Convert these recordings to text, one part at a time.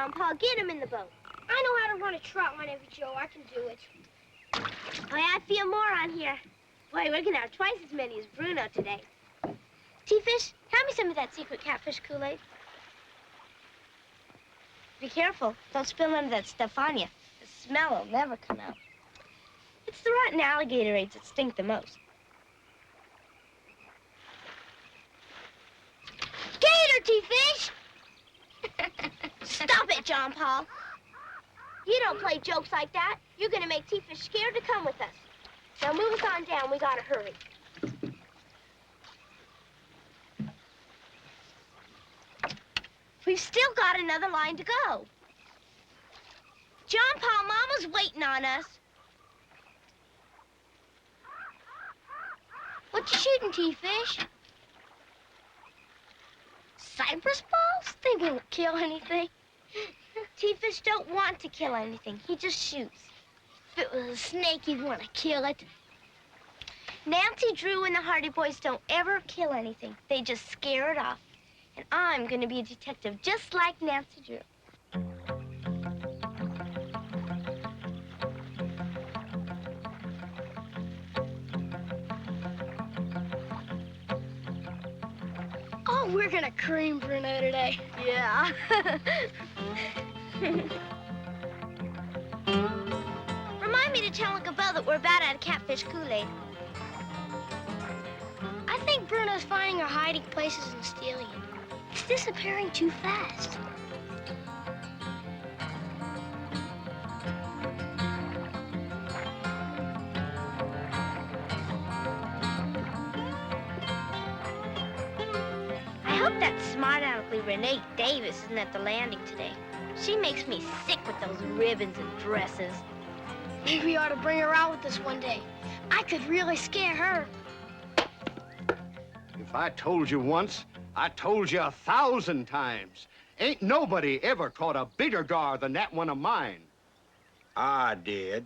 John Paul. Get him in the boat. I know how to run a trout line, Evie Joe. I can do it. Boy, I feel more on here. Boy, we're gonna have twice as many as Bruno today. T-Fish, hand me some of that secret catfish Kool-Aid. Be careful. Don't spill none of that stuff on you. The smell will never come out. It's the rotten alligator eggs that stink the most. Gator, T-Fish! Stop it, John Paul. You don't play jokes like that. You're gonna make T-Fish scared to come with us. Now move us on down. We gotta hurry. We've still got another line to go. John Paul, Mama's waiting on us. What you shooting, T-Fish? Cypress balls? They won't kill anything. T-Fish don't want to kill anything. He just shoots. If it was a snake, he'd want to kill it. Nancy Drew and the Hardy Boys don't ever kill anything. They just scare it off. And I'm going to be a detective just like Nancy Drew. Oh, we're gonna cream Bruno today. Yeah. Remind me to tell Uncle Bill that we're about out of catfish Kool-Aid. I think Bruno's finding our hiding places and stealing it. He's disappearing too fast. I hope that smart alecky Renee Davis isn't at the landing today. She makes me sick with those ribbons and dresses. Maybe we ought to bring her out with us one day. I could really scare her. If I told you once, I told you 1,000 times. Ain't nobody ever caught a bigger gar than that one of mine. I did.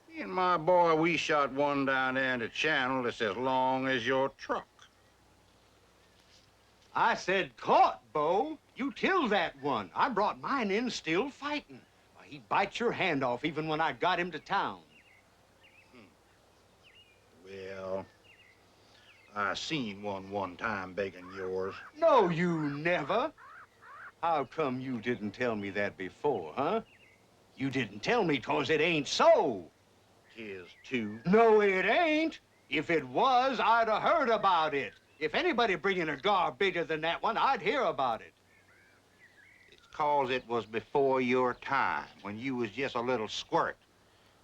Me and my boy, we shot one down there in the channel that's as long as your truck. I said caught, Bo. You killed that one. I brought mine in still fighting. Why, he'd bite your hand off even when I got him to town. Well, I seen one time begging yours. No, you never. How come you didn't tell me that before, huh? You didn't tell me 'cause it ain't so. 'Tis too. No, it ain't. If it was, I'd have heard about it. If anybody bringing a gar bigger than that one, I'd hear about it. It's 'cause it was before your time, when you was just a little squirt.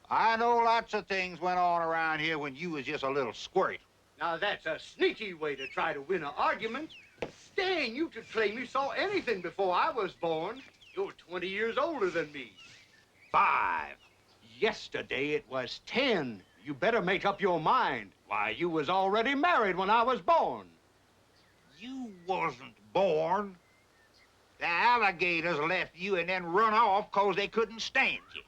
I know lots of things went on around here when you was just a little squirt. Now, that's a sneaky way to try to win an argument. Stan, you could claim you saw anything before I was born. You're 20 years older than me. 5. Yesterday it was 10. You better make up your mind. Why, you was already married when I was born. You wasn't born. The alligators left you and then run off 'cause they couldn't stand you.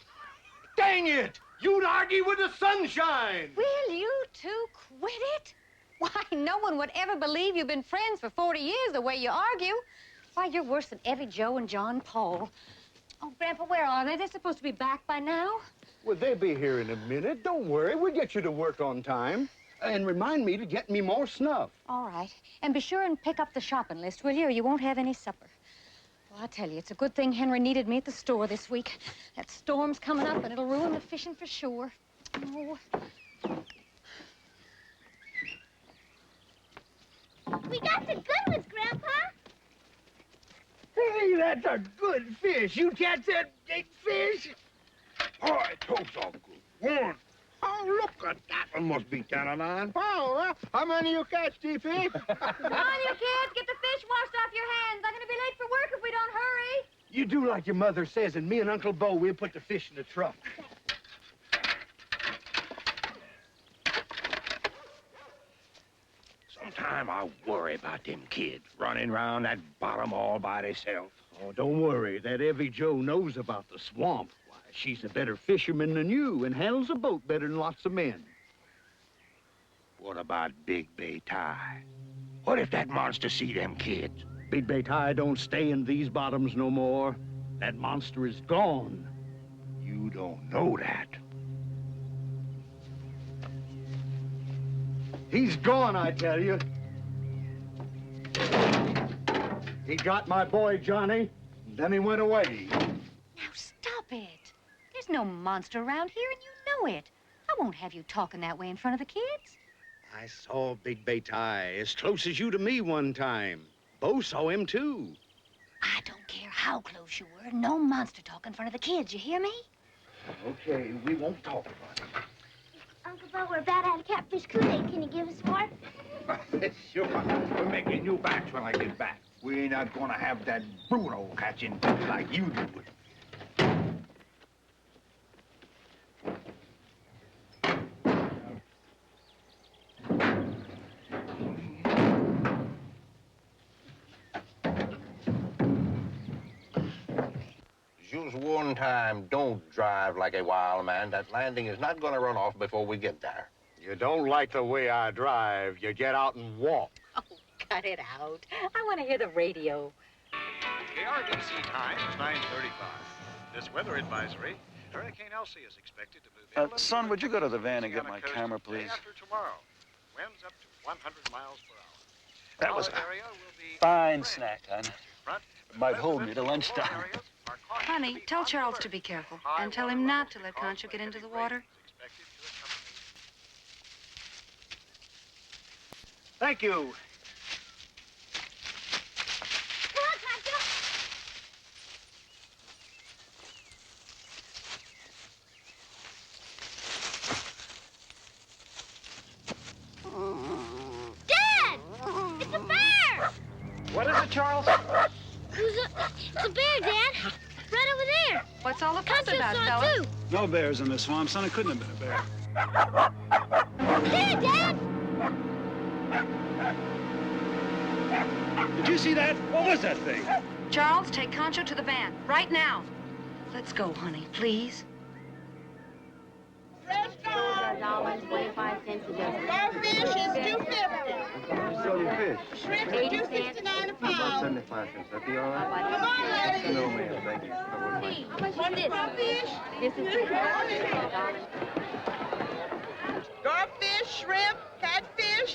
Dang it! You'd argue with the sunshine! Will you two quit it? Why, no one would ever believe you've been friends for 40 years the way you argue. Why, you're worse than Evie Joe and John Paul. Oh, Grandpa, where are they? They're supposed to be back by now. Well, they'll be here in a minute. Don't worry. We'll get you to work on time. And remind me to get me more snuff. All right. And be sure and pick up the shopping list, will you, or you won't have any supper. Well, I tell you, it's a good thing Henry needed me at the store this week. That storm's coming up, and it'll ruin the fishing for sure. Oh. We got the good ones, Grandpa. Hey, that's a good fish. You catch that big fish? Oh, those are good ones. Oh, look at that. One must be 10 or 9 pounds, huh? How many you catch, T-Fish? Come on, you kids, get the fish washed off your hands. I'm going to be late for work if we don't hurry. You do like your mother says, and me and Uncle Bo, we'll put the fish in the truck. Sometime I worry about them kids running around that bottom all by themselves. Oh, don't worry. That Evie Joe knows about the swamp. Why, she's a better fisherman than you and handles a boat better than lots of men. What about Big Bay Ty? What if that monster see them kids? Big Bay Tie don't stay in these bottoms no more. That monster is gone. You don't know that. He's gone, I tell you. He got my boy Johnny, then he went away. Now stop it. There's no monster around here, and you know it. I won't have you talking that way in front of the kids. I saw Big Bay Tie as close as you to me one time. Bo saw him, too. I don't care how close you were. No monster talk in front of the kids, you hear me? Okay, we won't talk about Uncle Bo, we're about out of catfish Kool-Aid. Can you give us more? it. Sure. We'll make a new batch when I get back. We're not gonna have that Bruno catching like you do. Just one time, don't drive like a wild man. That landing is not going to run off before we get there. You don't like the way I drive. You get out and walk. Oh, cut it out. I want to hear the radio. KRDC time is 9:35. This weather advisory, Hurricane Elsie is expected to move inland. Son, would you go to the van and get on a my coast camera, day please? After tomorrow, winds up to 100 miles per hour. That was a Our area will be fine red snack, hon. front, Might hold me to residential lunchtime. rural areas are cautioned Honey, to be tell on Charles alert. to be careful High and tell water him not levels to let caused Concho by get into heavy the water. rains expected to accompany. Thank you. Come on, Concho. Dad! It's a bear! What is it, Charles? It's a bear, Dad. Right over there. What's all the fuss Concho about, saw fella? it, too. No bears in the swamp, son. It couldn't have been a bear. There, Dad! Did you see that? What was that thing? Charles, take Concho to the van, right now. Let's go, honey, please. $25 a dozen. Our fish is $2.50. Sell your fish. Shrimp is $2.69 a pound. 75 cents. That be all right? Come on, lady. No, ma'am. Thank you. I wouldn't mind. How much is this? Our fish. This is $2. Garfish, shrimp, catfish.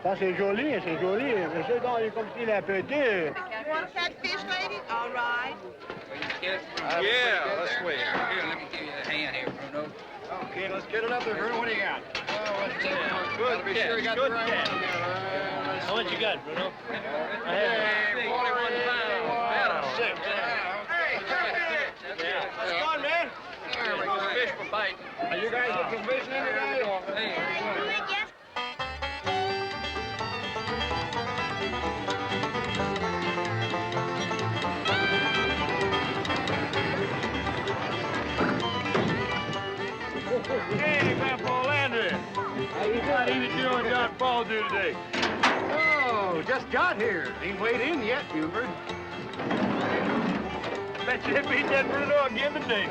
Ça, c'est joli, c'est joli. Mais c'est dans comme s'il est un peu dur. You want a catfish, lady? All right. Yeah, let's wait. Here, let me give you a hand here, Bruno. Okay, let's get it up there, Bruno. What do you got? Good Be sure you got the right one. How much you got, Bruno? Hey, 41 pounds. Adam, 6. Come on, man. There we go. Fish for bite. Are you guys looking fishing in today? Yes. Hey, Grandpa Landry. How you and John Paul do today? Oh, just got here. Ain't weighed in yet, Hubert. Bet you beat that Bruno again today.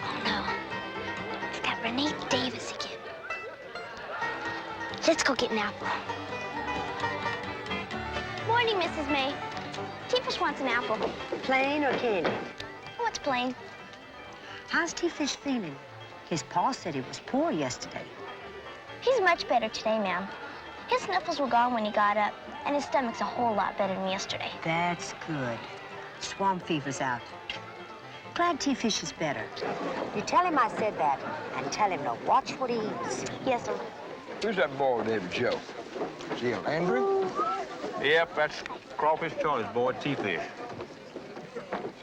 Oh, no. It's that Renee Davis again. Let's go get an apple. Morning, Mrs. May. T-Fish wants an apple. Plain or candy? What's plain? How's T-Fish feeling? His pa said he was poor yesterday. He's much better today, ma'am. His sniffles were gone when he got up, and his stomach's a whole lot better than yesterday. That's good. Swamp fever's out. Glad T-Fish is better. You tell him I said that, and tell him to watch what he eats. Yes, sir. Who's that boy, David Joe? Is he a Landry? Yep, that's Crawfish Charlie's boy, T-Fish.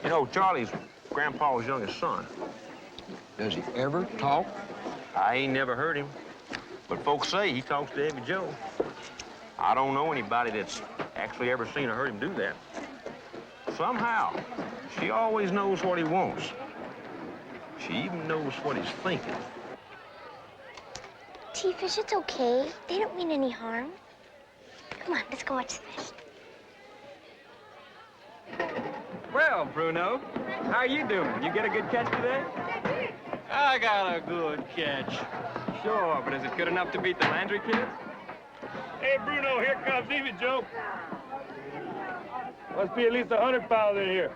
You know, Charlie's Grandpa's youngest son. Does he ever talk? I ain't never heard him, but folks say he talks to Davy Joe. I don't know anybody that's actually ever seen or heard him do that. Somehow, she always knows what he wants. She even knows what he's thinking. T-Fish, it's okay. They don't mean any harm. Come on, let's go watch the fish. Well, Bruno, how you doing? You get a good catch today? I got a good catch. Sure, but is it good enough to beat the Landry kids? Hey, Bruno, here comes Evie Joe. Must be at least 100 pounds in here.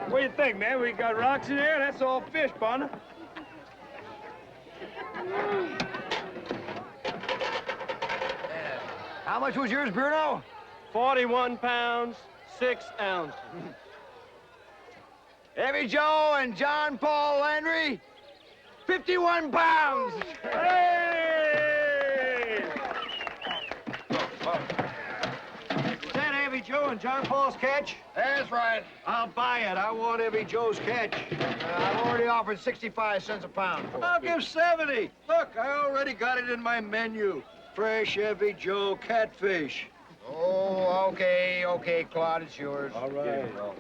What do you think, man? We got rocks in there? That's all fish, partner. How much was yours, Bruno? 41 pounds, 6 ounces. Evie Joe and John Paul Landry, 51 pounds. Hey! Is that Evie Joe and John Paul's catch? That's right. I'll buy it. I want Evie Joe's catch. I've already offered 65 cents a pound for I'll it. give 70. Look, I already got it in my menu. Fresh Evie Joe catfish. Oh, okay, Claude, it's yours. All right. Here you go.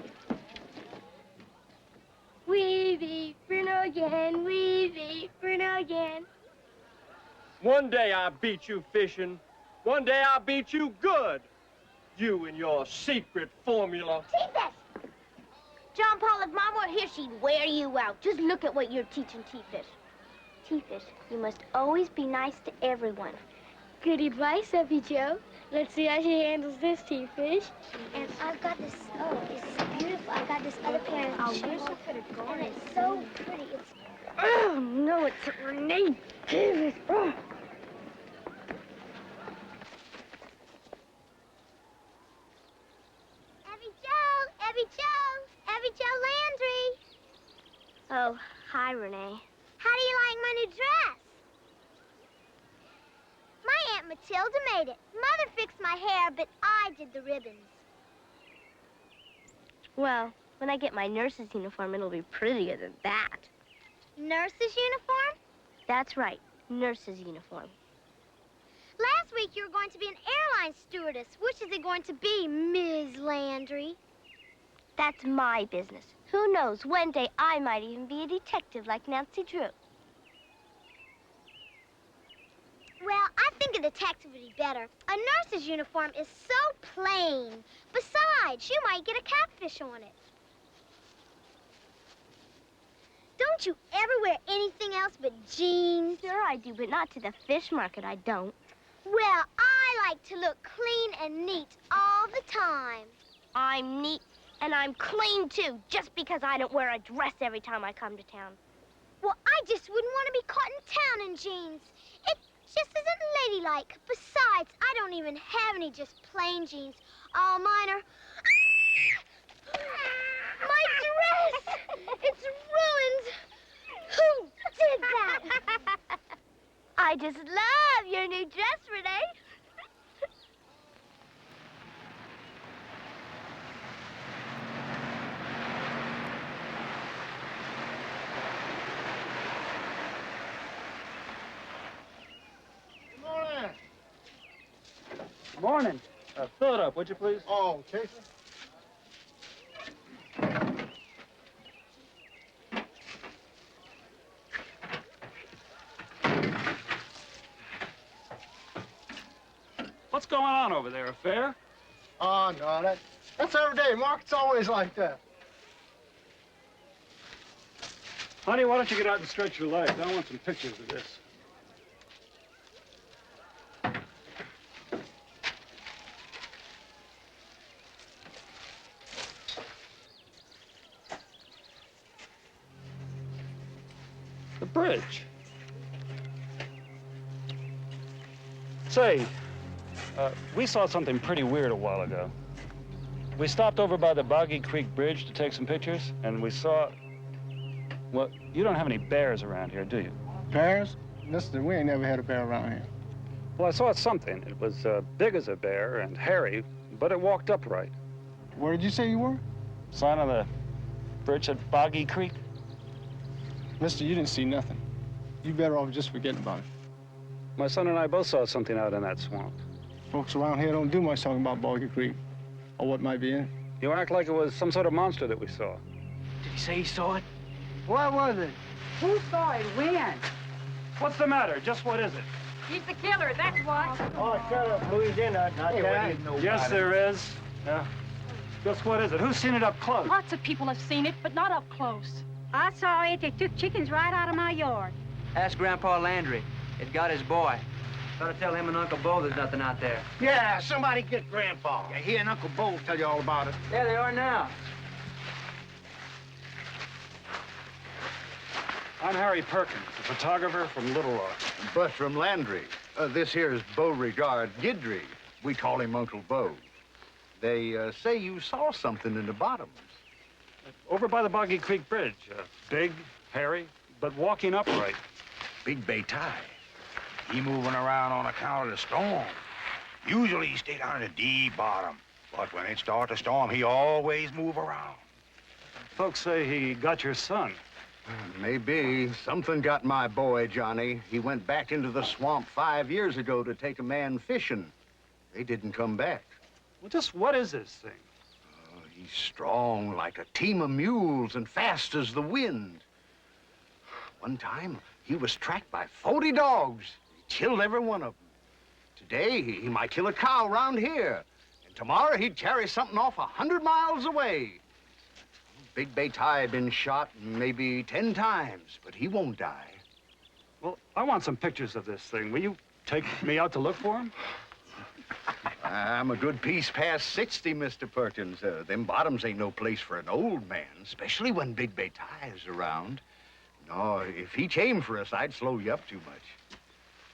Weevy, Bruno again, Weevy, Bruno again. One day I'll beat you fishing. One day I'll beat you good. You and your secret formula. T-Fish! John Paul, if Mom were here, she'd wear you out. Just look at what you're teaching T-Fish. T-Fish, you must always be nice to everyone. Good advice, Evie Joe. Let's see how she handles this T-Fish. And I've got this, oh, it's beautiful. I got this other pair of shoes. And it's so pretty. It's... Oh, no, it's Renee Davis. Oh. Evie Joe Landry. Oh, hi, Renee. How do you like my new dress? My Aunt Matilda made it. Mother fixed my hair, but I did the ribbons. Well, when I get my nurse's uniform, it'll be prettier than that. Nurse's uniform? That's right, nurse's uniform. Last week you were going to be an airline stewardess. Which is it going to be, Ms. Landry? That's my business. Who knows, one day I might even be a detective like Nancy Drew. Well, I think a detective would be better. A nurse's uniform is so plain. Besides, you might get a catfish on it. Don't you ever wear anything else but jeans? Sure I do, but not to the fish market, I don't. Well, I like to look clean and neat all the time. I'm neat and I'm clean, too, just because I don't wear a dress every time I come to town. Well, I just wouldn't want to be caught in town in jeans. It just isn't ladylike. Besides, I don't even have any just plain jeans. All mine are... My dress! It's ruined! Who did that? I just love your new dress, Renee. Morning. Fill it up, would you please? Oh, okay, sir. What's going on over there, a fair? Oh, no, that's every day. Market's always like that. Honey, why don't you get out and stretch your legs? I want some pictures of this. The bridge. Say, we saw something pretty weird a while ago. We stopped over by the Boggy Creek bridge to take some pictures, and we saw... Well, you don't have any bears around here, do you? Bears? Listen, we ain't never had a bear around here. Well, I saw something. It was big as a bear and hairy, but it walked upright. Where did you say you were? Sign on the bridge at Boggy Creek. Mister, you didn't see nothing. You better off just forgetting about it. My son and I both saw something out in that swamp. Folks around here don't do much talking about Boggy Creek or what might be in it. You act like it was some sort of monster that we saw. Did he say he saw it? What was it? Who saw it? When? What's the matter? Just what is it? He's the killer, that's what. Oh, shut up, Louis. You're not that. Yes, there is. Yeah. Just what is it? Who's seen it up close? Lots of people have seen it, but not up close. I saw it. They took chickens right out of my yard. Ask Grandpa Landry. It got his boy. Gotta tell him and Uncle Bo there's nothing out there. Yeah, somebody get Grandpa. Yeah, he and Uncle Bo will tell you all about it. There they are now. I'm Harry Perkins, a photographer from Little Rock. But from Landry. This here is Beauregard Guidry. We call him Uncle Bo. They say you saw something in the bottoms. Over by the Boggy Creek Bridge. Big, hairy, but walking upright. Big Bay Tie. He moving around on account of the storm. Usually he stay down in the deep bottom. But when it start to storm, he always move around. Folks say he got your son. Maybe. Something got my boy, Johnny. He went back into the swamp 5 years ago to take a man fishing. They didn't come back. Well, just what is this thing? He's strong like a team of mules and fast as the wind. One time, he was tracked by 40 dogs. He killed every one of them. Today, he might kill a cow around here. And tomorrow, he'd carry something off 100 miles away. Big Bay Tie been shot maybe 10 times, but he won't die. Well, I want some pictures of this thing. Will you take me out to look for him? I'm a good piece past 60, Mr. Perkins. Them bottoms ain't no place for an old man, especially when Big Bay Tie is around. No, if he came for us, I'd slow you up too much.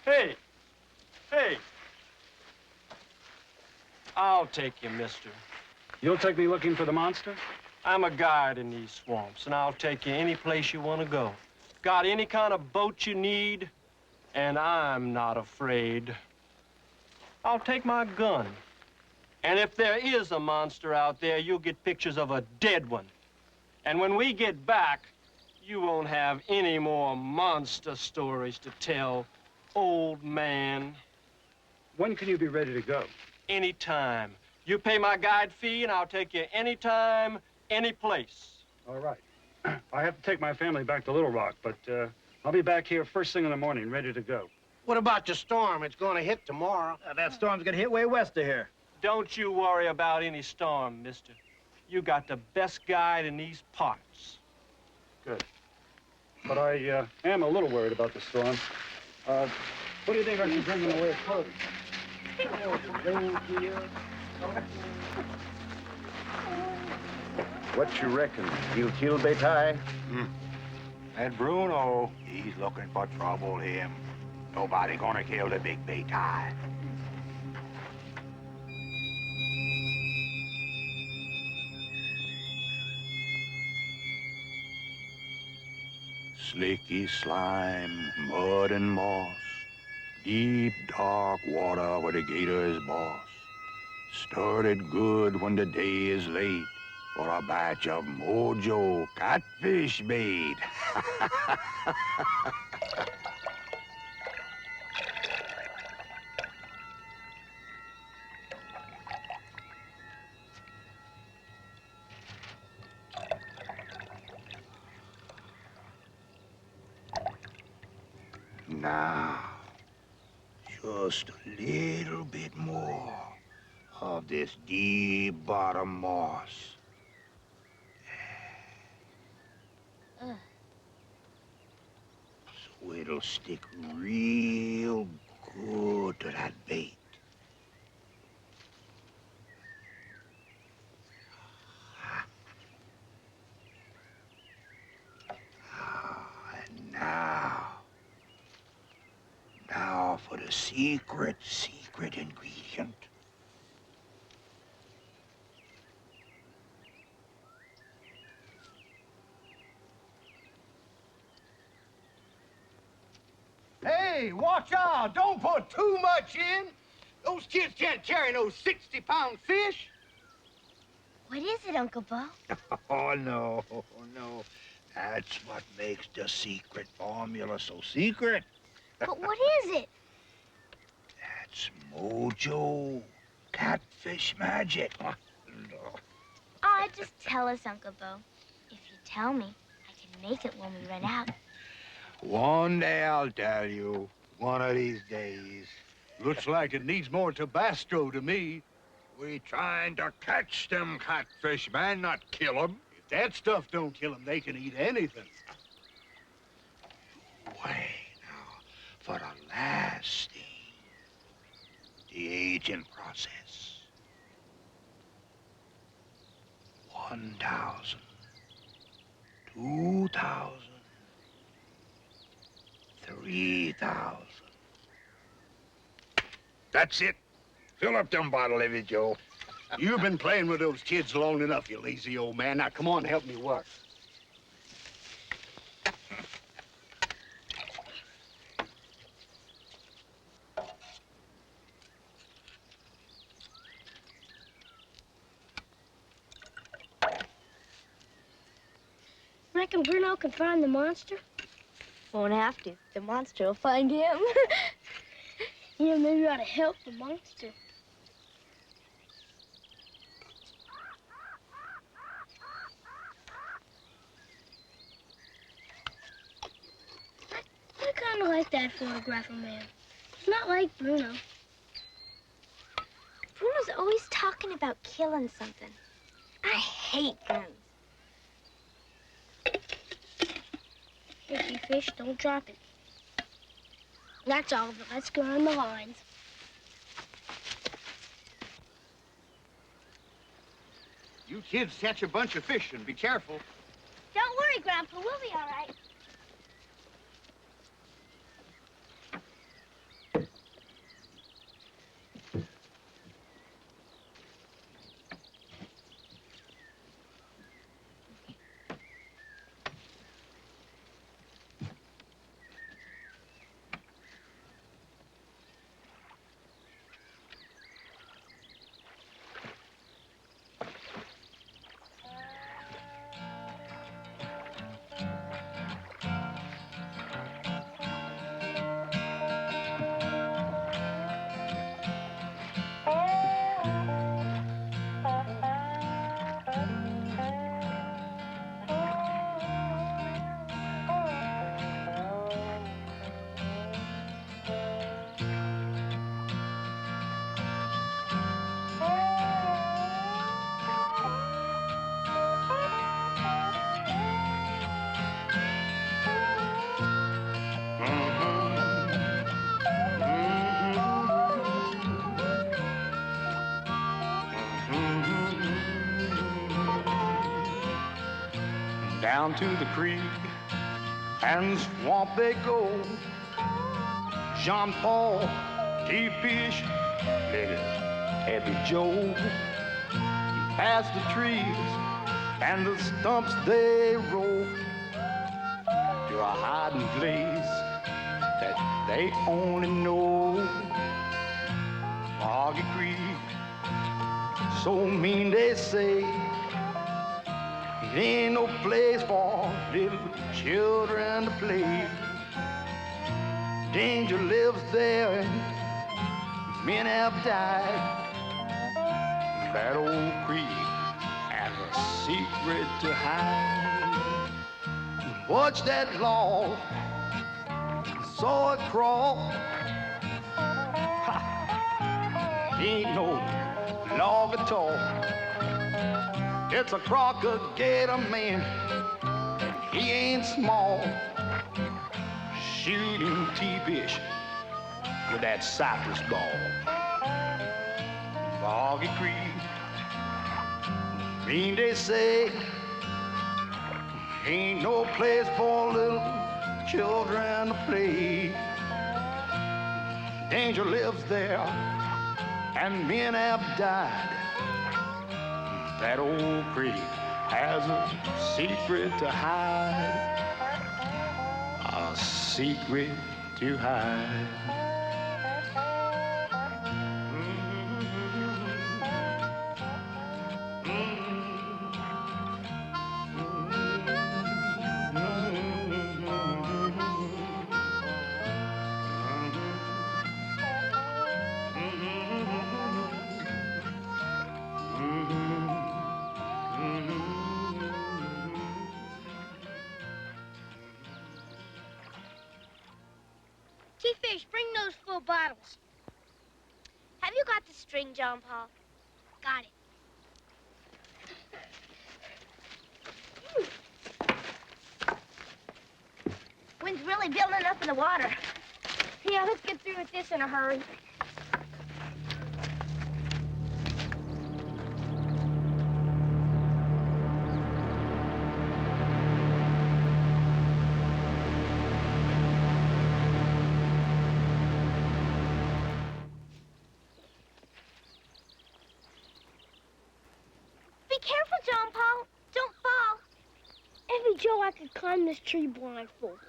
Hey! Hey! I'll take you, mister. You'll take me looking for the monster? I'm a guide in these swamps, and I'll take you any place you want to go. Got any kind of boat you need, and I'm not afraid. I'll take my gun. And if there is a monster out there, you'll get pictures of a dead one. And when we get back, you won't have any more monster stories to tell, old man. When can you be ready to go? Anytime. You pay my guide fee, and I'll take you anytime, any place. All right. I have to take my family back to Little Rock, but I'll be back here first thing in the morning, ready to go. What about the storm? It's going to hit tomorrow. That storm's going to hit way west of here. Don't you worry about any storm, mister. You got the best guide in these parts. Good. But I am a little worried about the storm. What do you think I should bring in the way of clothing? What you reckon? He'll kill Bay Tie? And Bruno, he's looking for trouble, him. Nobody gonna kill the Big Bay Tie. Slicky slime, mud and moss. Deep, dark water where the gator is boss. Stirred it good when the day is late for a batch of mojo catfish bait. Now, just a little bit more of this deep bottom moss. So it'll stick real good to that bait. And now for the secret ingredient. Hey, watch out! Don't put too much in. Those kids can't carry no 60-pound fish. What is it, Uncle Bo? Oh, no. That's what makes the secret formula so secret. But what is it? That's mojo catfish magic. Just tell us, Uncle Bo. If you tell me, I can make it when we run out. One day I'll tell you. One of these days. Looks like it needs more Tabasco to me. We trying to catch them catfish, man, not kill them. If that stuff don't kill them, they can eat anything. Wait now, for the last thing, the aging process. 1,000, 2,000, 3,000. That's it. Fill up them bottle, Evie Joe. You've been playing with those kids long enough, you lazy old man. Now, come on, help me work. Reckon Bruno can find the monster? Won't have to. The monster will find him. Yeah, maybe we ought to help the monster. I kind of like that photographer man. He's not like Bruno. Bruno's always talking about killing something. I hate guns. If you fish, don't drop it. That's all of it. Let's go on the lines. You kids catch a bunch of fish and be careful. Don't worry, Grandpa. We'll be all right. Down to the creek and swamp they go. Jean Paul, T-Fish, little Heavy Joe. Past the trees and the stumps they roll to a hiding place that they only know. Boggy Creek, so mean they say. It ain't no place for little children to play. Danger lives there and men have died. That old creek has a secret to hide. Watch that log, saw it crawl. Ha! Ain't no log at all. It's a crocodile man, he ain't small. Shooting T-fish with that cypress ball. Boggy Creek, mean they say, ain't no place for little children to play. Danger lives there, and men have died. That old creek has a secret to hide, a secret to hide. T-Fish, Have you got the string, John Paul? Got it. Wind's really building up in the water. Yeah, let's get through with this in a hurry. Be careful, John Paul. Don't fall. Evie Joe, I could climb this tree blindfolded.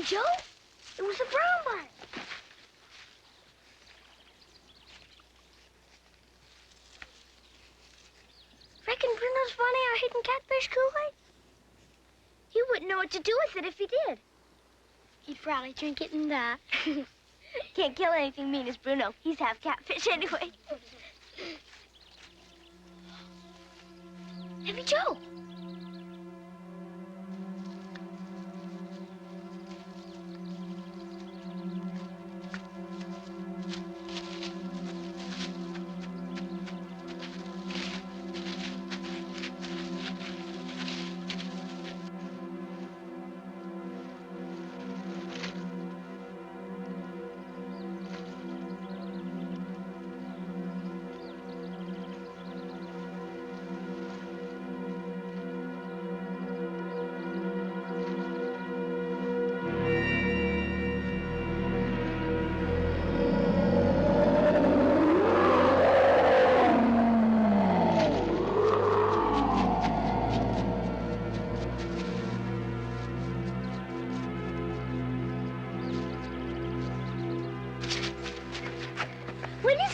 Joe, it was a brown bunny. Reckon Bruno's finding our hidden catfish Kool-Aid? He wouldn't know what to do with it if he did. He'd probably drink it and die. Can't kill anything mean as Bruno. He's half catfish anyway. Evie Joe.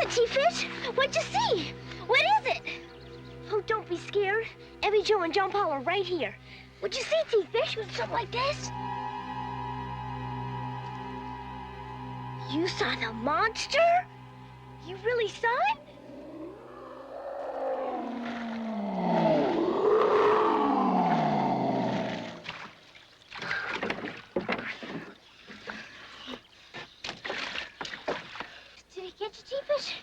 T-Fish? What'd you see? What is it? Oh, don't be scared. Evie Joe and John Paul are right here. What'd you see, T-Fish? Was it something like this? You saw the monster? You really saw it? Did he get you, T-Fish?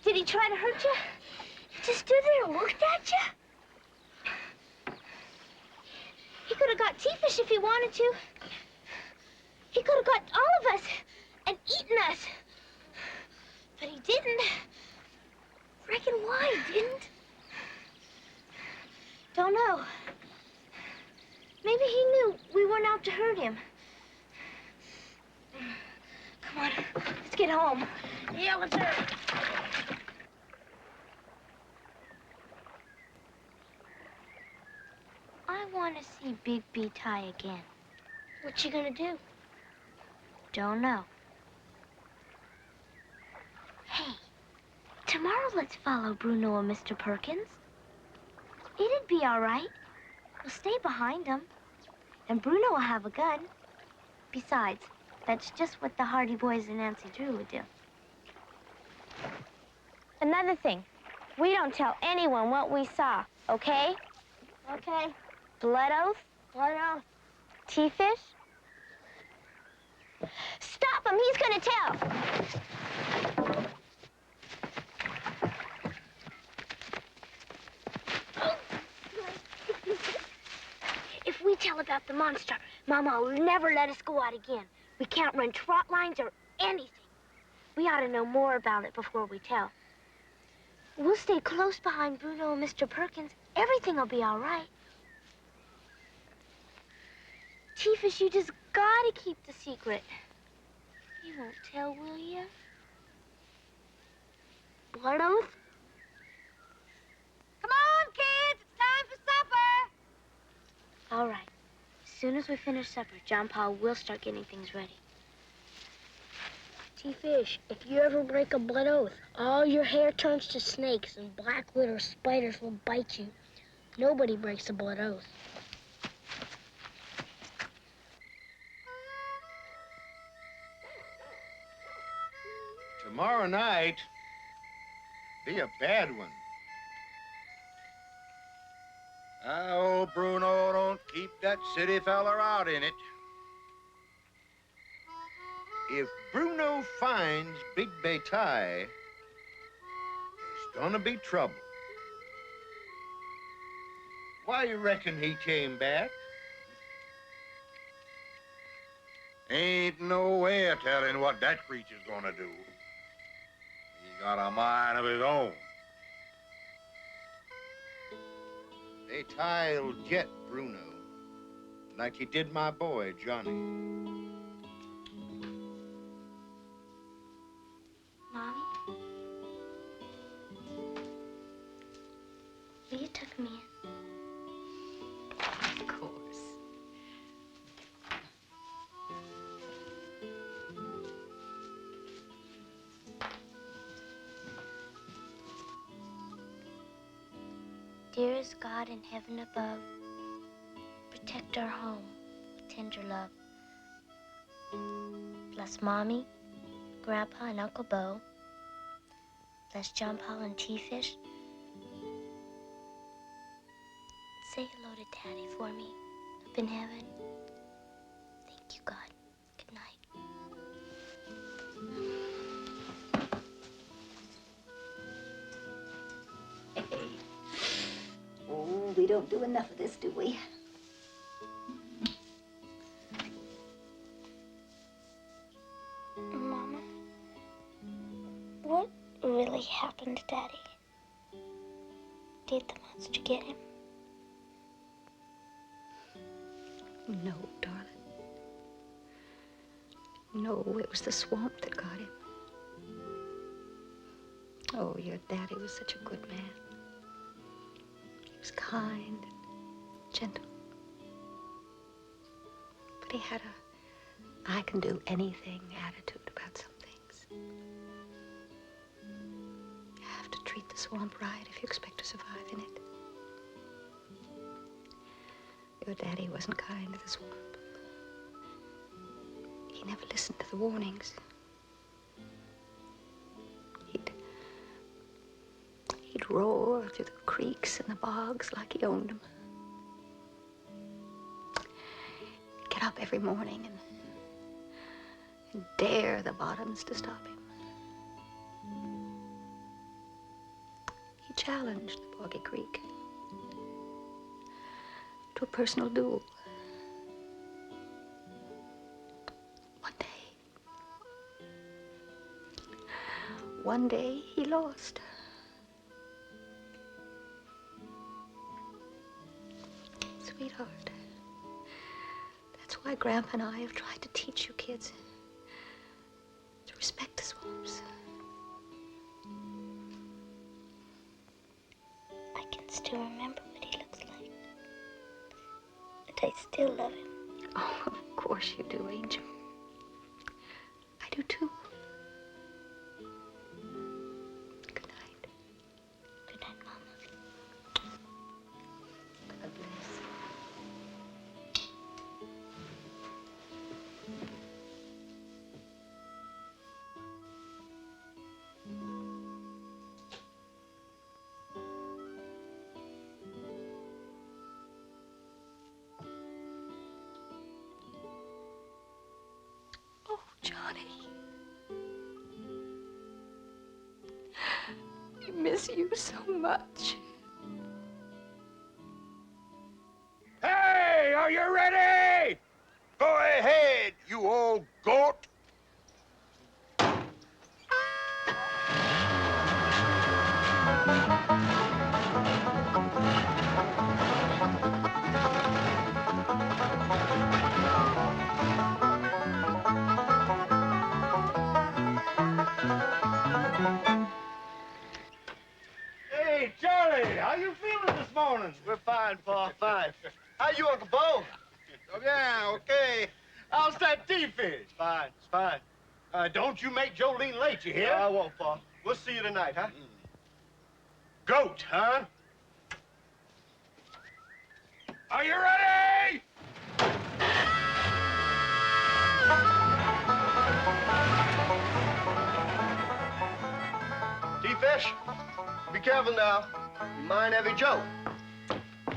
Did he try to hurt you? Just stood there and looked at you? He could have got T-Fish if he wanted to. He could have got all of us and eaten us. But he didn't. Reckon why he didn't? Don't know. Maybe he knew we weren't out to hurt him. Come on, let's get home. Yeah, let's hurry. I want to see Big B tie again. What you gonna do? Don't know. Hey, tomorrow let's follow Bruno and Mr. Perkins. It'd be all right. We'll stay behind them. And Bruno will have a gun. Besides, that's just what the Hardy Boys and Nancy Drew would do. Another thing, we don't tell anyone what we saw, okay? Okay. Blood oath? Blood oath. T-Fish? Stop him, he's gonna tell. about the monster. Mama will never let us go out again. We can't run trot lines or anything. We ought to know more about it before we tell. We'll stay close behind Bruno and Mr. Perkins. Everything will be all right. T-Fish, you just gotta keep the secret. You won't tell, will you? Blood oath? Come on, kids. It's time for supper. All right. As soon as we finish supper, John Paul will start getting things ready. T-Fish, if you ever break a blood oath, all your hair turns to snakes and black widow spiders will bite you. Nobody breaks a blood oath. Tomorrow night be a bad one. Oh, Bruno, don't keep that city fella out in it. If Bruno finds Big Betai, there's gonna be trouble. Why you reckon he came back? Ain't no way of telling what that creature's gonna do. He got a mind of his own. Betai'll get Bruno, like he did my boy, Johnny. Mommy? Will you tuck me in? Of course. Dearest God in heaven above, protect our home with tender love. Bless Mommy, Grandpa, and Uncle Bo. Bless John Paul and T-Fish. Say hello to Daddy for me up in heaven. Thank you, God. Good night. Oh, we don't do enough of this, do we? Mama, what really happened to Daddy? Did the monster get him? No, darling. No, it was the swamp that got him. Oh, your daddy was such a good man. He was kind and gentle. But he had a I can do anything attitude about some things. You have to treat the swamp right if you expect to survive in it. Your daddy wasn't kind to the swamp. He never listened to the warnings. He'd roar through the creeks and the bogs like he owned them. He'd get up every morning and dare the bottoms to stop him. He challenged the Boggy Creek to a personal duel. One day he lost. Sweetheart, that's why Grandpa and I have tried to teach you kids to respect the swamps. I can still remember what he looks like. But I still love him. Oh, of course you do, Angel. I do too. Good night. Good night, Mama. God bless. Oh, Johnny. I miss you so much. Hey, are you ready? old goat. Hey, Charlie, how you feeling this morning? We're fine, Pa, fine. How you, Uncle Bo? Oh, yeah, okay. How's that T-fish? Fine, it's fine. Don't you make Jolene late, you hear? I won't, Pa. We'll see you tonight, huh? Goat, huh? Are you ready? T-Fish, be careful now. You mind Heavy Joe.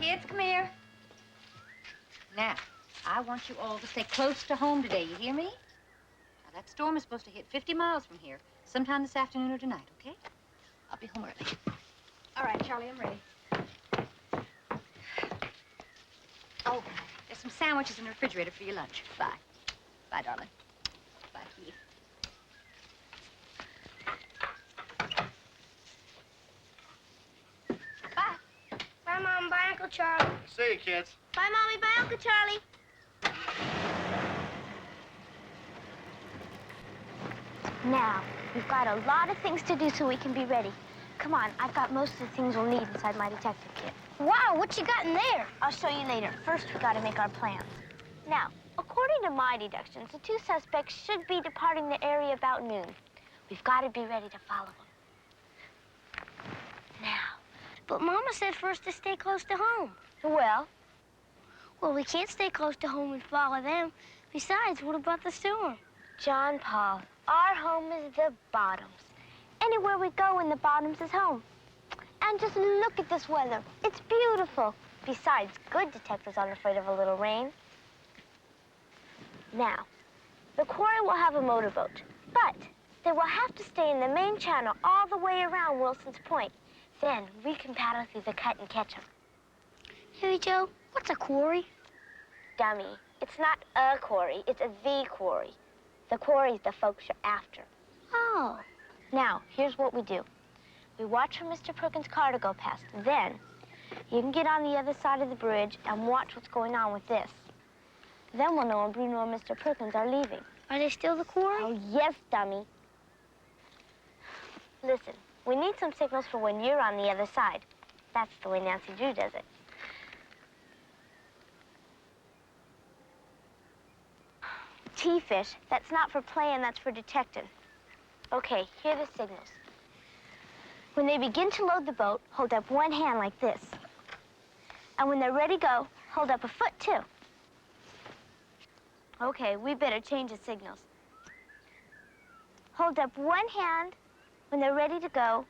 Kids, come here. Now, I want you all to stay close to home today, you hear me? Now, that storm is supposed to hit 50 miles from here sometime this afternoon or tonight, okay? I'll be home early. All right, Charlie, I'm ready. Oh, there's some sandwiches in the refrigerator for your lunch. Bye. Bye, darling. Bye, Keith. Bye, Mom. Bye, Uncle Charlie. See you, kids. Bye, Mommy. Bye, Uncle Charlie. Now, we've got a lot of things to do so we can be ready. Come on, I've got most of the things we'll need inside my detective kit. Wow, what you got in there? I'll show you later. First, we gotta make our plans. Now, according to my deductions, the two suspects should be departing the area about noon. We've got to be ready to follow them. Now, but Mama said first to stay close to home. Well, we can't stay close to home and follow them. Besides, what about the storm? John Paul, our home is the bottoms. Anywhere we go in the bottoms is home. And just look at this weather. It's beautiful. Besides, good detectives aren't afraid of a little rain. Now, the quarry will have a motorboat, but they will have to stay in the main channel all the way around Wilson's Point. Then we can paddle through the cut and catch them. Hey, Joe, what's a quarry? Dummy, it's not a quarry, it's the quarry. The quarry's the folks you're after. Oh. Now, here's what we do. We watch for Mr. Perkins' car to go past. Then, you can get on the other side of the bridge and watch what's going on with this. Then we'll know when Bruno and Mr. Perkins are leaving. Are they still the quarry? Oh, yes, dummy. Listen, we need some signals for when you're on the other side. That's the way Nancy Drew does it. T-fish, that's not for playing, that's for detecting. Okay, here are the signals. When they begin to load the boat, hold up one hand like this. And when they're ready to go, hold up a foot, too. Okay, we better change the signals. Hold up one hand when they're ready to go,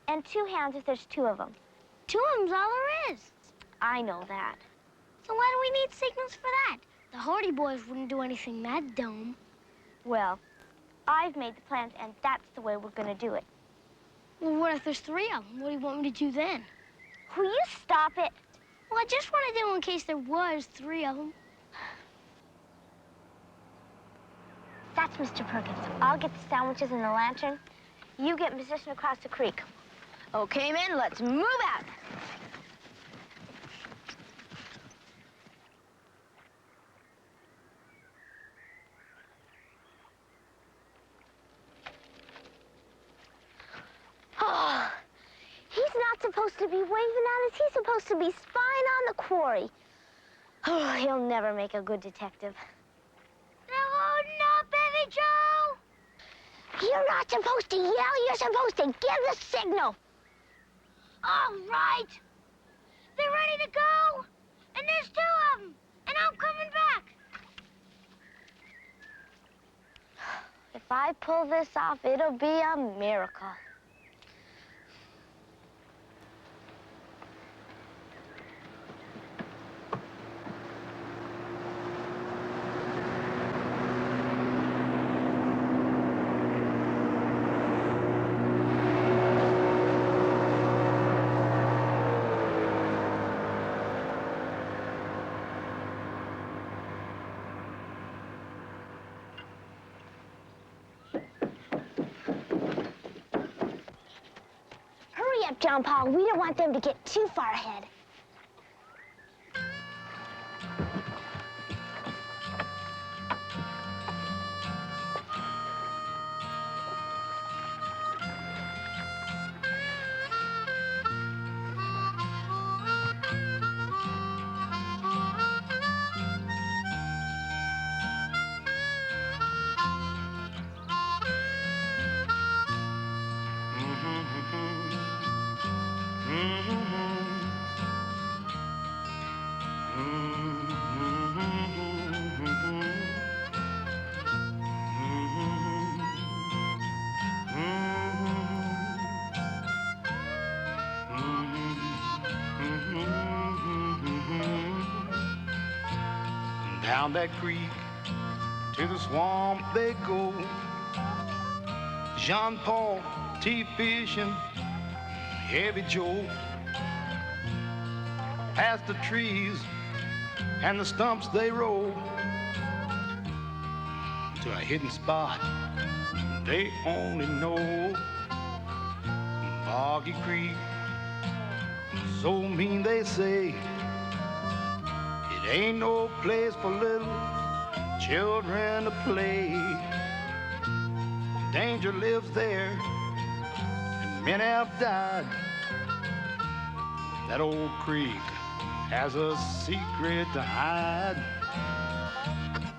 and two hands if there's two of them. Two of them's all there is. I know that. So why do we need signals for that? The Hardy Boys wouldn't do anything that dumb. Well, I've made the plans, and that's the way we're gonna do it. Well, what if there's three of them? What do you want me to do then? Will you stop it? Well, I just want to do in case there was three of them. That's Mr. Perkins. I'll get the sandwiches and the lantern. You get in position across the creek. Okay, men, let's move out. Oh, he's not supposed to be waving at us. He's supposed to be spying on the quarry. Oh, he'll never make a good detective. They're loading up, Billy Joe! You're not supposed to yell. You're supposed to give the signal. All right. They're ready to go. And there's two of them. And I'm coming back. If I pull this off, it'll be a miracle. John Paul, we don't want them to get too far ahead. Down that creek to the swamp they go. Jean Paul, T fishing, Heavy Joe. Past the trees and the stumps they roll to a hidden spot they only know. Boggy Creek, so mean they say. It ain't no place for little children to play. Danger lives there, and men have died. That old creek has a secret to hide.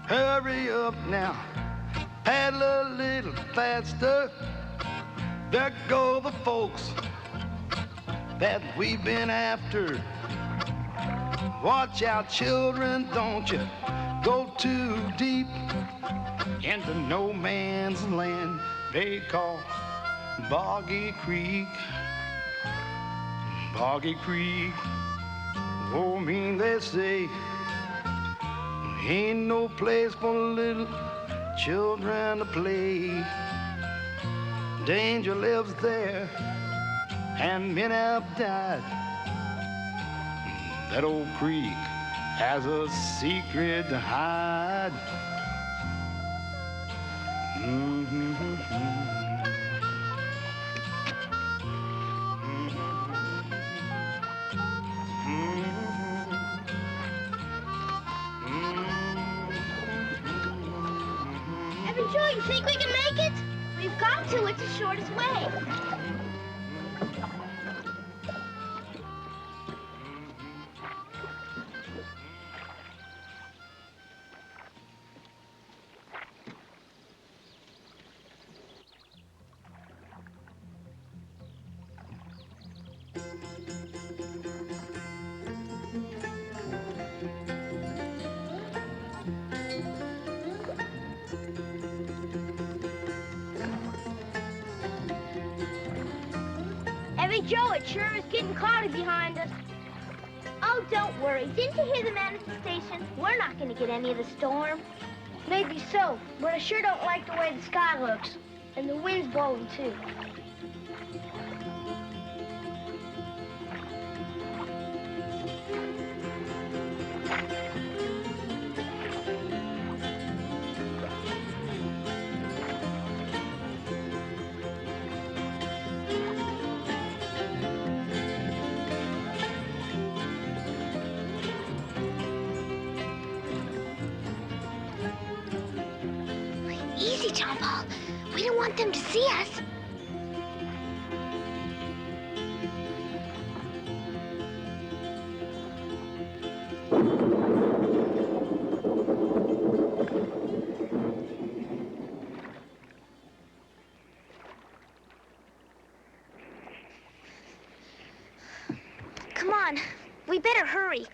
Hurry up now, paddle a little faster. There go the folks that we've been after. Watch out, children, don't you go too deep into no man's land they call Boggy Creek. Boggy Creek, oh, mean they say, ain't no place for little children to play. Danger lives there, and men have died. That old creek has a secret to hide. Evan Joe, you think we can make it? We've got to. It's the shortest way. Hey, Joe, it sure is getting cloudy behind us. Oh, don't worry. Didn't you hear the man at the station? We're not going to get any of the storm. Maybe so, but I sure don't like the way the sky looks. And the wind's blowing, too. Easy, John Paul. We don't want them to see us. Come on. We better hurry.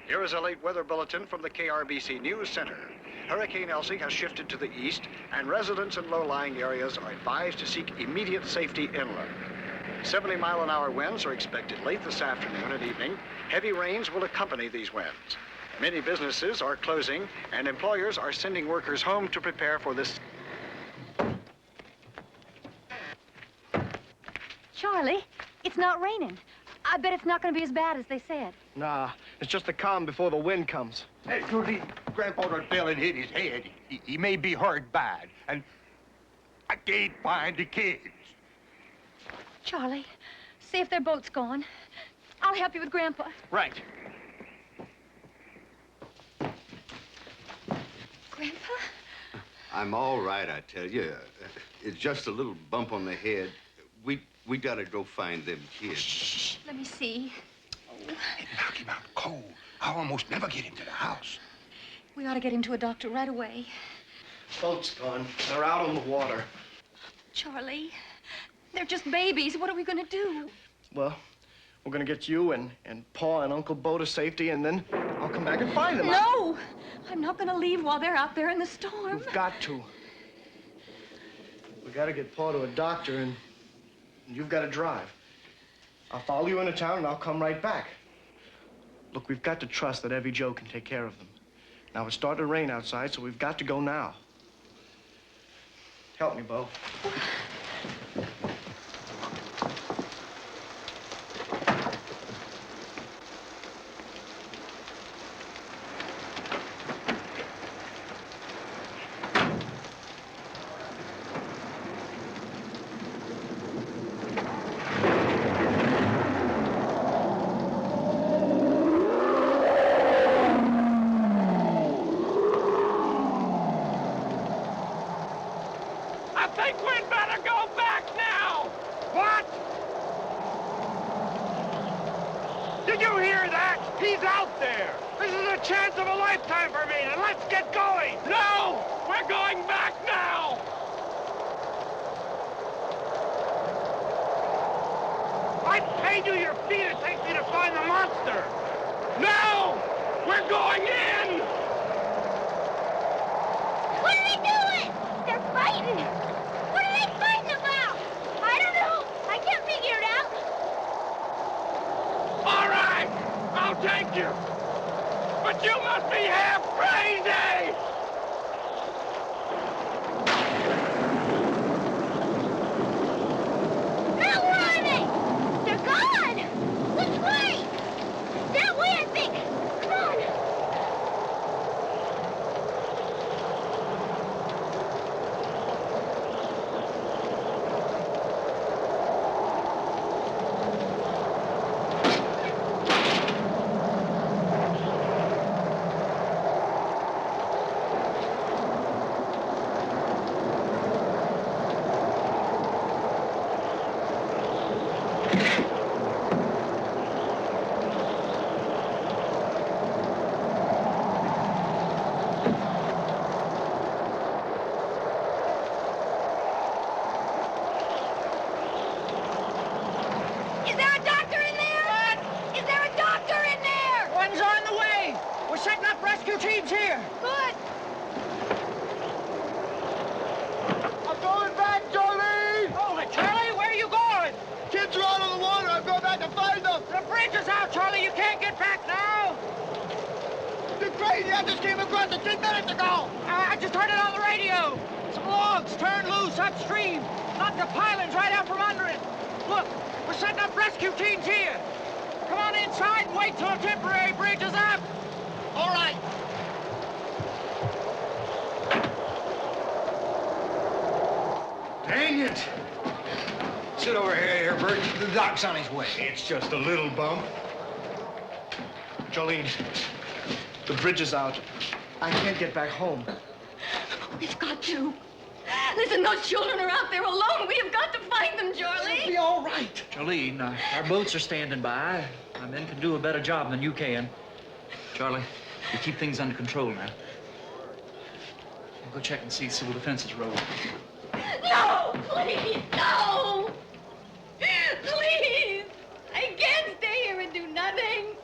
Here is a late weather bulletin from the KRBC News Center. Hurricane Elsie has shifted to the east, and residents in low-lying areas are advised to seek immediate safety inland. 70-mile-an-hour winds are expected late this afternoon and evening. Heavy rains will accompany these winds. Many businesses are closing, and employers are sending workers home to prepare for this. Charlie, it's not raining. I bet it's not going to be as bad as they said. Nah, it's just the calm before the wind comes. Hey, Trudy, Grandpa done fell and hit his head. He may be hurt bad, and I can't find the kids. Charlie, see if their boat's gone. I'll help you with Grandpa. Right. Grandpa? I'm all right, I tell you. It's just a little bump on the head. We gotta go find them kids. Shh, let me see. It knocked him out cold. I almost never get him to the house. We ought to get him to a doctor right away. Boat's gone. They're out on the water. Charlie, they're just babies. What are we going to do? Well, we're gonna get you and Pa and Uncle Bo to safety, and then I'll come back and find them. No! I'm not going to leave while they're out there in the storm. You've got to. We gotta get Pa to a doctor, and you've got to drive. I'll follow you into town, and I'll come right back. Look, we've got to trust that Evie Joe can take care of them. Now, it's starting to rain outside, so we've got to go now. Help me, Bo. I think we'd better go back now! What? Did you hear that? He's out there! This is a chance of a lifetime for me, and let's get going! No! We're going back now! I paid you your fee to take me to find the monster! No! We're going in! What are they doing? They're fighting. What are they fighting about? I don't know. I can't figure it out. All right, I'll take you. But you must be half crazy! Now where are they? They're gone. Which way? That way, I think. Come on. Is there a doctor in there? What? Is there a doctor in there? One's on the way. We're setting up rescue teams here. Good. I'm going back, Jolene! Hold it, Charlie. Where are you going? Kids are out of the water. I'm going back to find them. The bridge is out, Charlie. You can't get back now. You're crazy. I just came across it 10 minutes ago. I just heard it on the radio. Some logs turned loose upstream. Knocked the pilings right out from under it. Look, we're setting up rescue teams here. Come on inside and wait till a temporary bridge is up. All right. Dang it! Sit over here, Bert. The doc's on his way. It's just a little bump. Jolene, the bridge is out. I can't get back home. We've got to. Listen, those children are out there alone. We have got to find them, Charlie. It'll be all right. Jolene, our boats are standing by. Our men can do a better job than you can. Charlie, you keep things under control now. I'll go check and see civil defenses road. No, please, no! Please! I can't stay here and do nothing.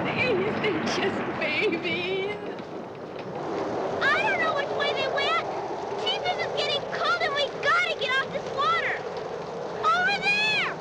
Please, they're just babies. I don't know which way they went. Jesus is getting cold and we gotta get off this water. Over there!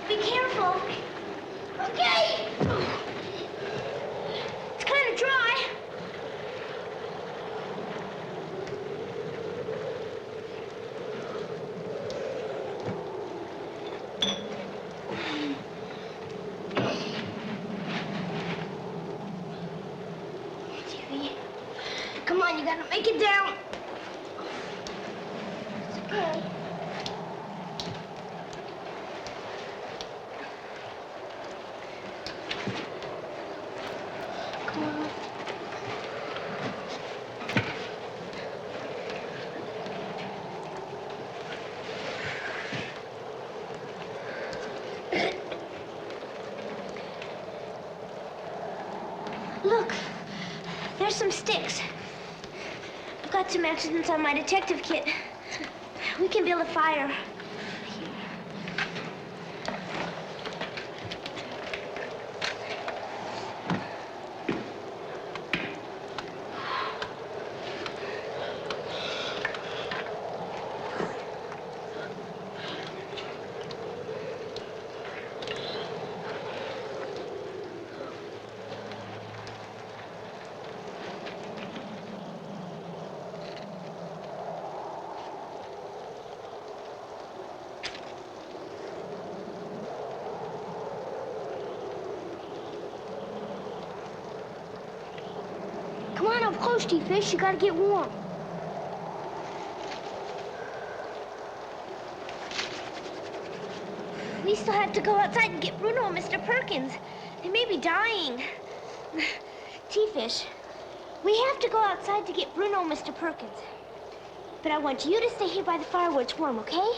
Be careful. Okay. It's kind of dry. Come on, you gotta make it down. It's okay. Come on. Look, there's some sticks. I've got some accidents on my detective kit. We can build a fire. Come on up close, T-Fish. You gotta get warm. We still have to go outside and get Bruno and Mr. Perkins. They may be dying. T-Fish, we have to go outside to get Bruno and Mr. Perkins. But I want you to stay here by the fire where it's warm, okay?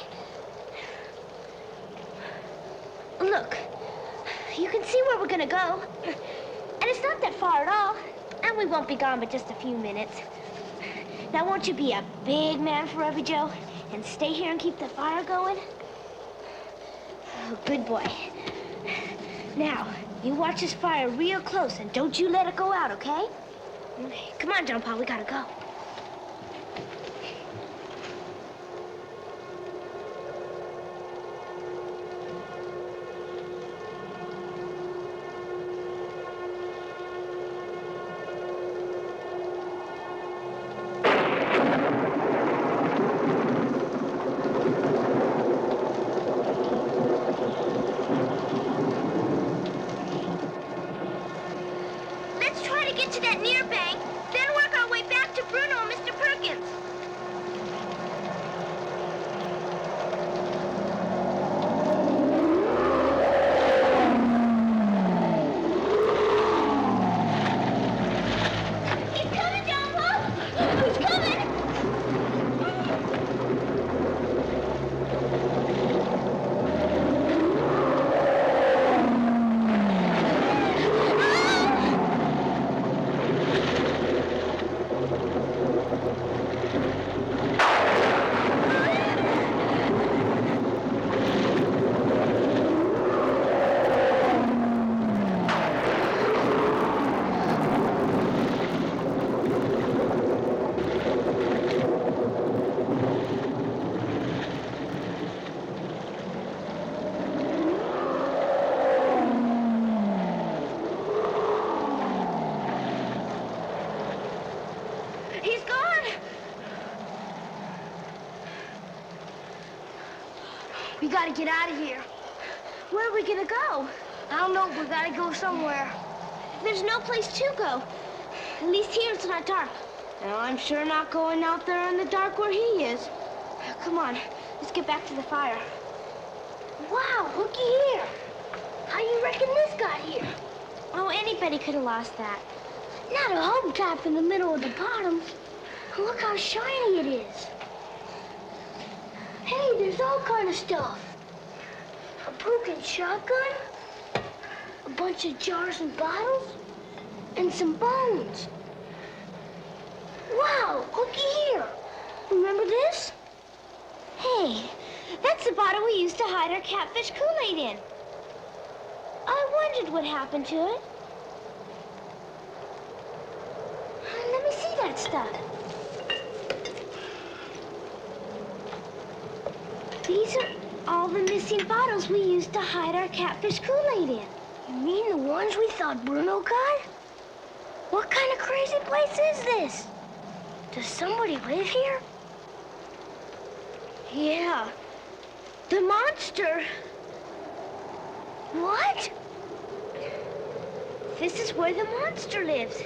Look, you can see where we're gonna go. And it's not that far at all. And we won't be gone but just a few minutes. Now, won't you be a big man forever, Joe? And stay here and keep the fire going? Oh, good boy. Now, you watch this fire real close and don't you let it go out, okay? Come on, John Paul, we gotta go. Get to that near bank, then work our way back to Bruno and Mr. Perkins. He's coming, John Paul! He's coming! He's gone! We gotta get out of here. Where are we gonna go? I don't know, we gotta go somewhere. There's no place to go. At least here it's not dark. And I'm sure not going out there in the dark where he is. Come on, let's get back to the fire. Wow, looky here. How you reckon this got here? Oh, anybody could have lost that. Not a hubcap in the middle of the bottom. Look how shiny it is. Hey, there's all kind of stuff. A broken shotgun, a bunch of jars and bottles, and some bones. Wow, looky here. Remember this? Hey, that's the bottle we used to hide our catfish Kool-Aid in. I wondered what happened to it. Let me see that stuff. These are all the missing bottles we used to hide our catfish Kool-Aid in. You mean the ones we thought Bruno got? What kind of crazy place is this? Does somebody live here? Yeah. The monster. What? This is where the monster lives.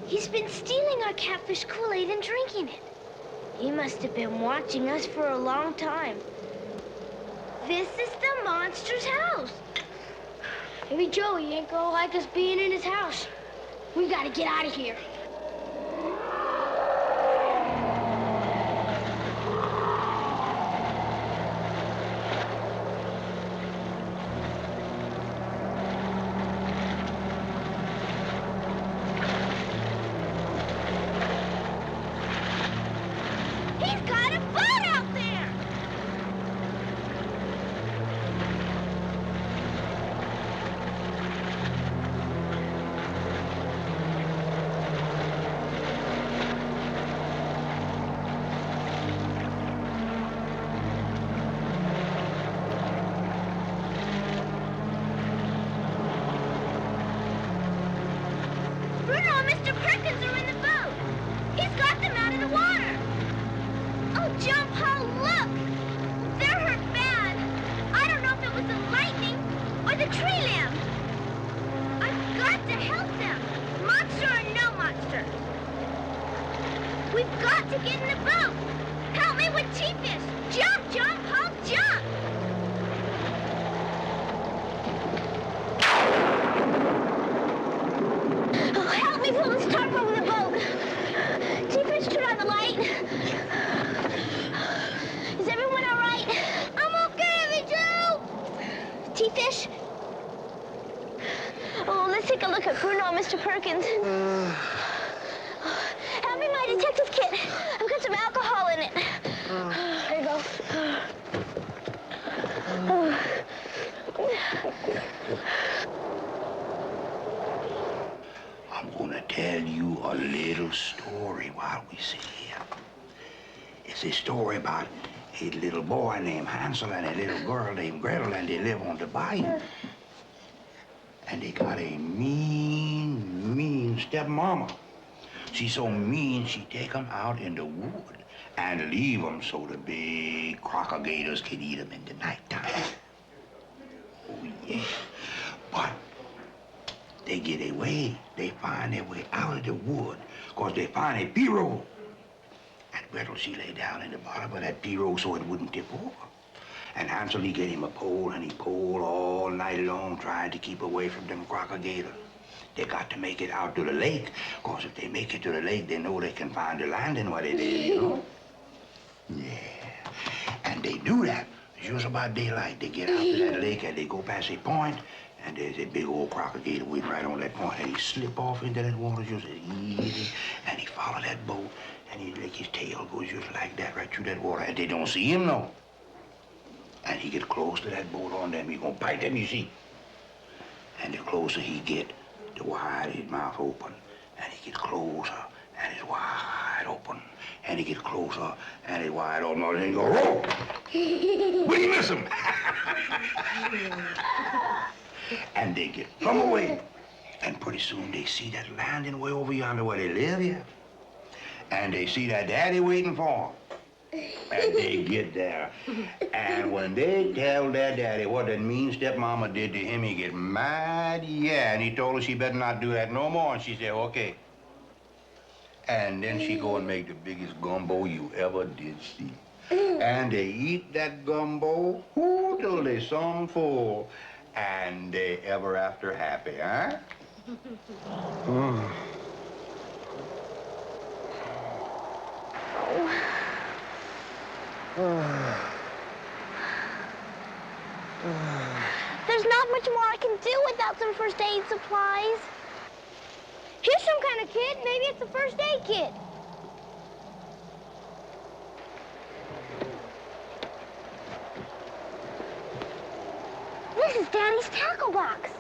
He's been stealing our catfish Kool-Aid and drinking it. He must have been watching us for a long time. This is the monster's house. Maybe Joey ain't gonna like us being in his house. We gotta get out of here. He's got a boat out there! Bruno and Mr. Perkins are in the boat. He's got them out of the water. Oh, John Paul, look! They're hurt bad. I don't know if it was the lightning or the tree limb. I've got to help them, monster or no monster. We've got to get in the boat. Help me with T-Fish. Jump, John Paul, jump! Oh, help me pull this tarp over the boat. T-Fish, turn on the light. Is everyone all right? I'm okay, Heavy Joe! T-Fish? Oh, let's take a look at Bruno and Mr. Perkins. Hand me my detective kit. I've got some alcohol in it. There you go. I'm gonna tell you a little story while we sit here. It's a story about a little boy named Hansel and a little girl named Gretel, and they live on the bayou. And they got a mean stepmama. She's so mean, she take them out in the wood and leave them so the big crocodiles can eat them in the nighttime. Oh, yeah. But they get away. They find their way out of the wood because they find a pirogue. And Gretel, she lay down in the bottom of that pirogue so it wouldn't tip over. And Hansel, he get him a pole, and he poled all night long trying to keep away from them crocodiles. They got to make it out to the lake, because if they make it to the lake, they know they can find the landing where they live, you know? Yeah. And they do that. It's just about daylight. They get out to that lake, and they go past a point, and there's a big old crocodile waiting right on that point, and he slip off into that water just as easy, and he follow that boat, and he like his tail goes just like that right through that water, and they don't see him, no. And he get close to that boat on them, he gonna bite them, you see. And the closer he get, the wider his mouth open. And he get closer, and it's wide open. And he get closer, and it's wide open. And he go, whoa! Will you miss him? And they get plumb away. And pretty soon they see that landing way over yonder where they live here. And they see that daddy waiting for them. And they get there. And when they tell their daddy what that mean stepmama did to him, he get mad, yeah. And he told her she better not do that no more. And she said, okay. And then she go and make the biggest gumbo you ever did see. And they eat that gumbo, whoo, till they some full. And they ever after happy, huh? There's not much more I can do without some first aid supplies. Here's some kind of kit. Maybe it's a first aid kit. This is Daddy's tackle box.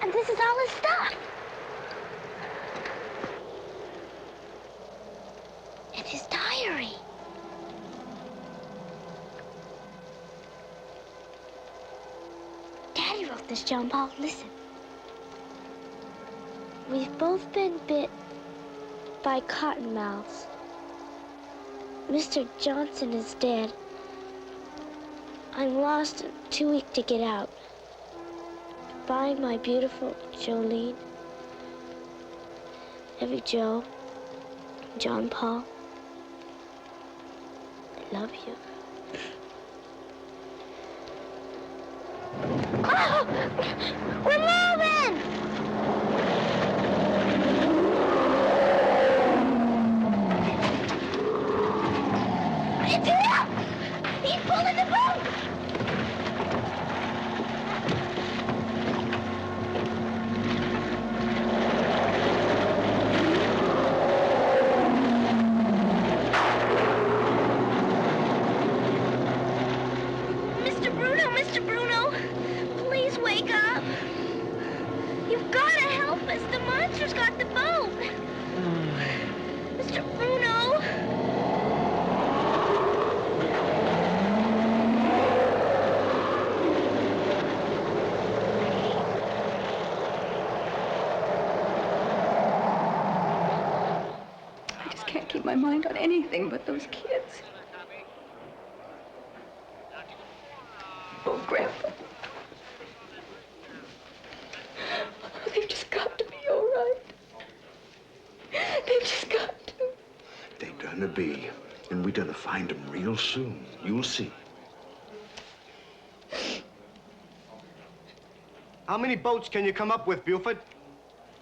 And this is all his stuff. this, John Paul. Listen. We've both been bit by cottonmouths. Mr. Johnson is dead. I'm lost and too weak to get out. Goodbye, my beautiful Jolene. Every Joe, John Paul, I love you. Oh! We're moving! It's him! He's pulling the boat! Mr. Bruno, please wake up. You've got to help us. The monster's got the boat. Mr. Bruno. I just can't keep my mind on anything but those kids. Oh, Grandpa. They've just got to be all right. They've just got to. They done to be, and we done to find them real soon. You'll see. How many boats can you come up with, Buford?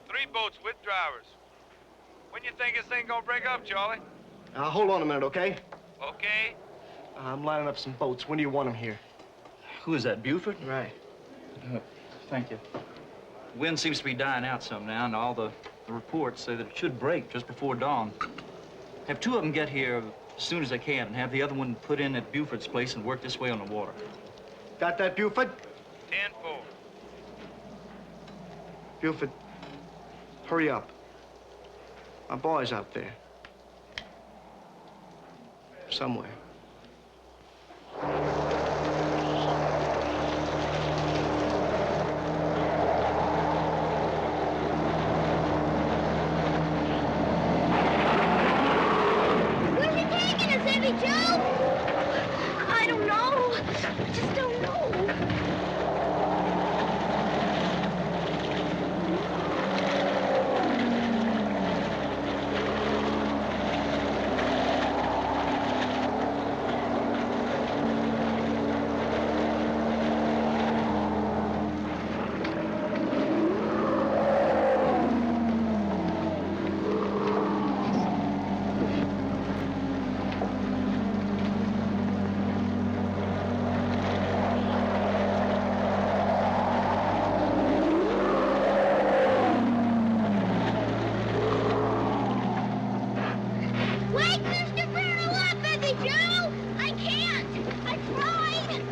3 boats with drivers. When you think this thing gonna break up, Charlie? Hold on a minute, okay? Okay. I'm lining up some boats. When do you want them here? Who is that, Buford? Right. Thank you. The wind seems to be dying out some now, and all the reports say that it should break just before dawn. Have 2 of them get here as soon as they can, and have the other one put in at Buford's place and work this way on the water. Got that, Buford? 10-4. Buford, hurry up. My boy's out there. Somewhere. Where's he taking us, Evie Joe? I don't know. I just don't know. Wake Mr. Bruno up, Evie Joe! I can't. I tried.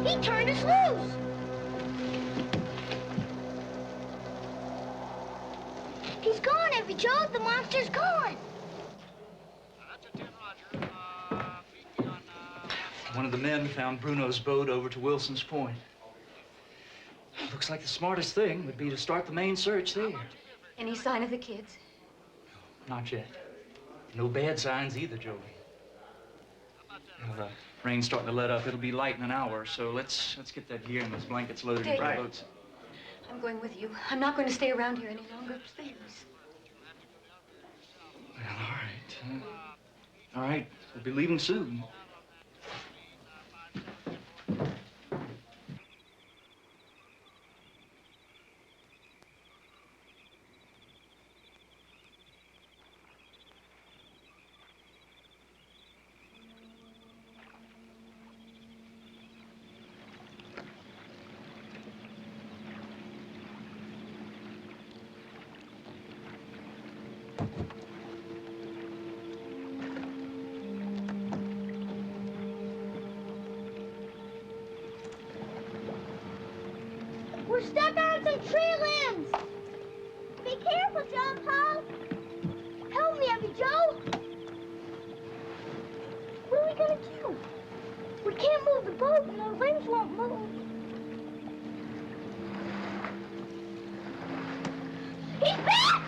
He turned us loose. He's gone, Evie Joe. The monster's gone. One of the men found Bruno's boat over to Wilson's Point. Looks like the smartest thing would be to start the main search there. Any sign of the kids? Not yet. No bad signs either, Joey. Well, the rain's starting to let up. It'll be light in an hour, so let's get that gear and those blankets loaded into the boats. I'm going with you. I'm not going to stay around here any longer, please. Well, all right. All right, we'll be leaving soon. We're stuck on some tree limbs. Be careful, John Paul. Help me, Abby Joe. What are we gonna do? We can't move the boat and the limbs won't move. He's back!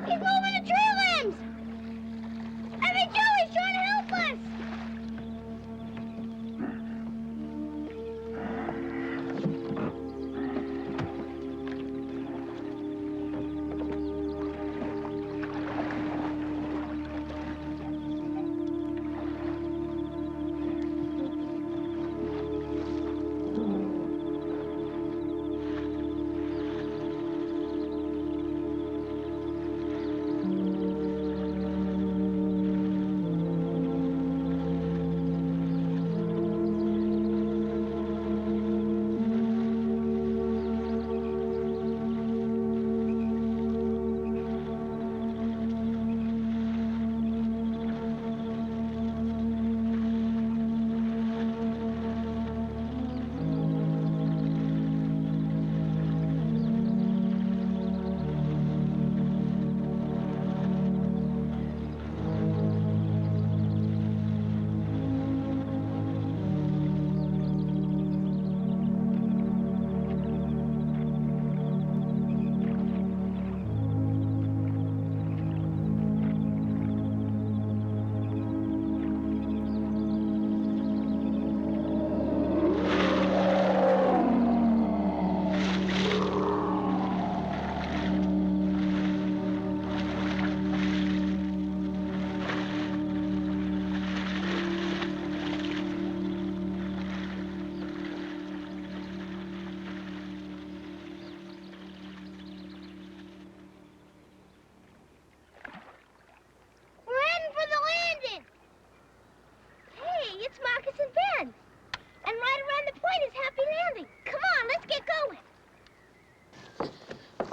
He's moving the tree limbs! Abby Joe, he's trying to help us!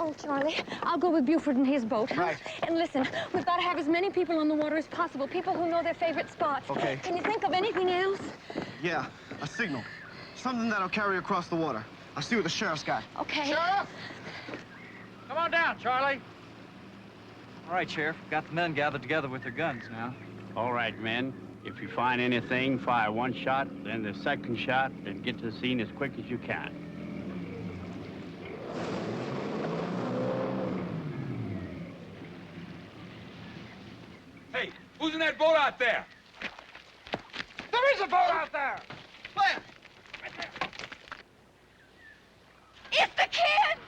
Oh, Charlie, I'll go with Buford in his boat. Right. And listen, we've got to have as many people on the water as possible, people who know their favorite spots. Okay. Can you think of anything else? Yeah, a signal. Something that'll carry across the water. I'll see what the sheriff's got. Okay. Sheriff! Come on down, Charlie. All right, Sheriff. Got the men gathered together with their guns now. All right, men. If you find anything, fire one shot, then the second shot, and get to the scene as quick as you can. Hey, who's in that boat out there? There is a boat out there! Where? Right there. It's the kid!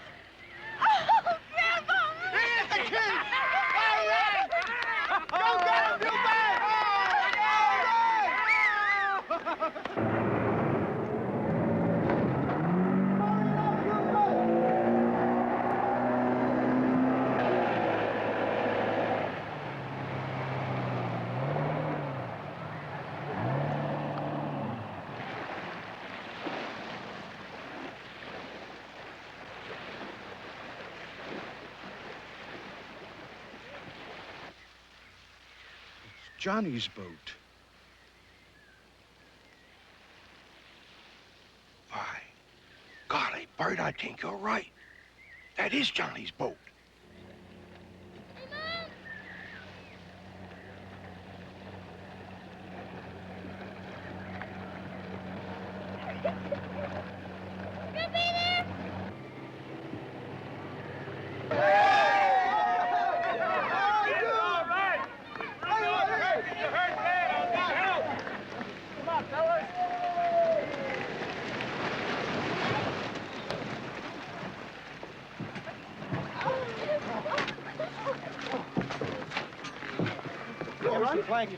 Oh, Grandpa! It's the kid! All right! Go get him, you man! Johnny's boat. Why, golly, Bert, I think you're right. That is Johnny's boat. Gonna be there? All right. Thank you.